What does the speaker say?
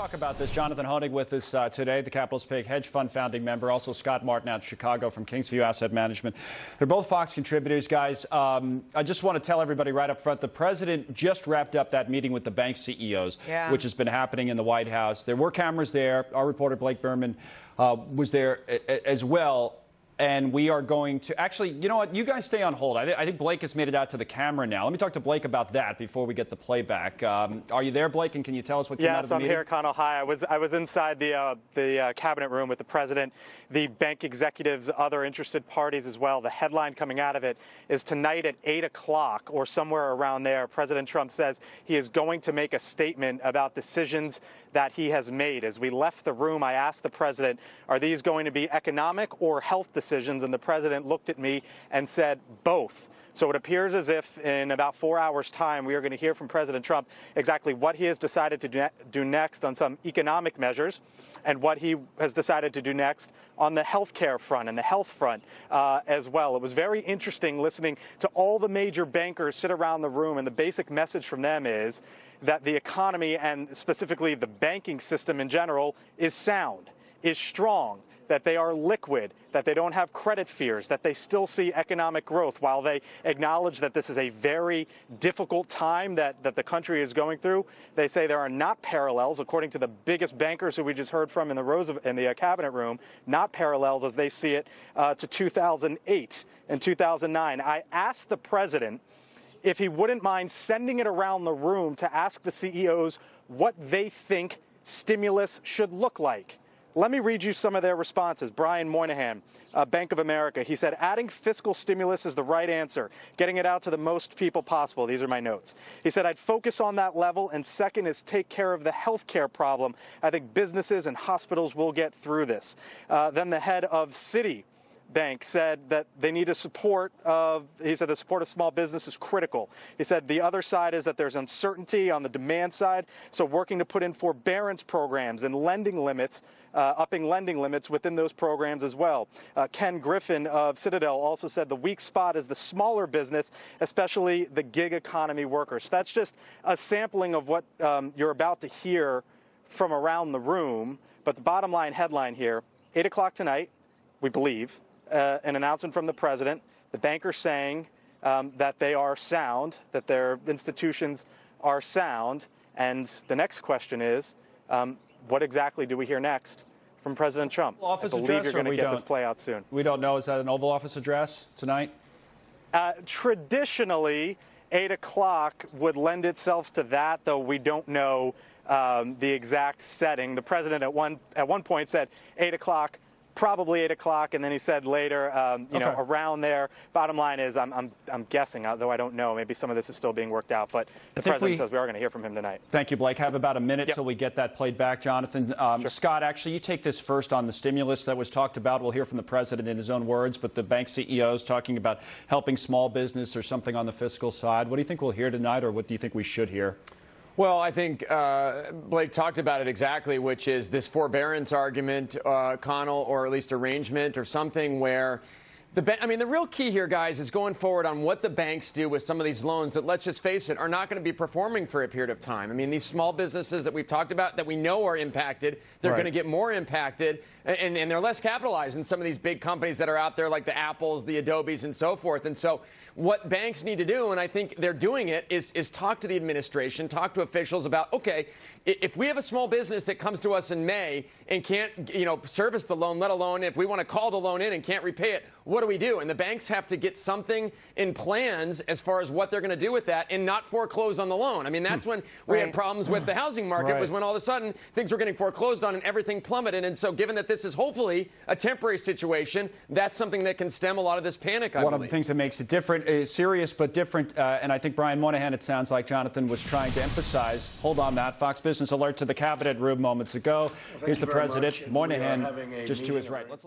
Talk about this. Jonathan Honig with us today, the Capital's Pig hedge fund founding member. Also Scott Martin out in Chicago from Kingsview Asset Management. They're both Fox contributors, guys. I just want to tell everybody right up front, the president just wrapped up that meeting with the bank CEOs, which has been happening in the White House. There were cameras there. Our reporter Blake Berman was there as well. And we are going to actually, you know what, you guys stay on hold. I think Blake has made it out to the camera now. Let me talk to Blake about that before we get the playback. Are you there, Blake? And can you tell us what came out of the meeting? Yes, I'm here, Connell. Hi. I was inside the cabinet room with the president, the bank executives, other interested parties as well. The headline coming out of it is tonight at 8 o'clock or somewhere around there, President Trump says he is going to make a statement about decisions that he has made. As we left the room, I asked the president, are these going to be economic or health decisions? And the president looked at me and said both. So it appears as if in about 4 hours' time, we are going to hear from President Trump exactly what he has decided to do next on some economic measures and what he has decided to do next on the health care front and the health front as well. It was very interesting listening to all the major bankers sit around the room, and the basic message from them is that the economy and specifically the banking system in general is sound, is strong, that they are liquid, that they don't have credit fears, that they still see economic growth. While they acknowledge that this is a very difficult time that the country is going through, they say there are not parallels, according to the biggest bankers who we just heard from in the cabinet room, not parallels as they see it to 2008 and 2009. I asked the president if he wouldn't mind sending it around the room to ask the CEOs what they think stimulus should look like. Let me read you some of their responses. Brian Moynihan, Bank of America, he said, adding fiscal stimulus is the right answer, getting it out to the most people possible. These are my notes. He said, I'd focus on that level, and second is take care of the health care problem. I think businesses and hospitals will get through this. Then the head of Citi Bank said that they need a support of, he said the support of small business is critical. He said the other side is that there's uncertainty on the demand side, so working to put in forbearance programs and lending limits, upping lending limits within those programs as well. Ken Griffin of Citadel also said the weak spot is the smaller business, especially the gig economy workers. That's just a sampling of what you're about to hear from around the room. But the bottom line headline here, 8 o'clock tonight, we believe, an announcement from the president, the bankers saying that they are sound, that their institutions are sound. And the next question is, what exactly do we hear next from President Trump? I believe you're going to get this play out soon. We don't know. Is that an Oval Office address tonight? Traditionally, 8 o'clock would lend itself to that, though we don't know the exact setting. The president at one point said 8 o'clock. Probably 8 o'clock, and then he said later, know, around there. Bottom line is, I'm guessing, though I don't know. Maybe some of this is still being worked out, but the president says we are going to hear from him tonight. Thank you, Blake. Have about a minute till we get that played back, Jonathan. Sure. Scott, actually, you take this first on the stimulus that was talked about. We'll hear from the president in his own words, but the bank CEOs talking about helping small business or something on the fiscal side. What do you think we'll hear tonight, or what do you think we should hear? Well, I think Blake talked about it exactly, which is this forbearance argument, Connell, or at least arrangement or something where the real key here, guys, is going forward on what the banks do with some of these loans that, let's just face it, are not going to be performing for a period of time. I mean, these small businesses that we've talked about that we know are impacted, they're going to get more impacted, and they're less capitalized than some of these big companies that are out there like the Apples, the Adobes, and so forth. And so what banks need to do, and I think they're doing it, is talk to the administration, talk to officials about, okay, if we have a small business that comes to us in May and can't, service the loan, let alone if we want to call the loan in and can't repay it, what do we do? And the banks have to get something in plans as far as what they're going to do with that and not foreclose on the loan. I mean, that's when we had problems with the housing market, was when all of a sudden things were getting foreclosed on and everything plummeted. And so given that this is hopefully a temporary situation, that's something that can stem a lot of this panic, I believe. One of the things that makes it different is serious but different, and I think Brian Moynihan, it sounds like Jonathan was trying to emphasize. Hold on, Matt. Fox Business Alert to the cabinet room moments ago. Here's the president, Moynihan, just to his right.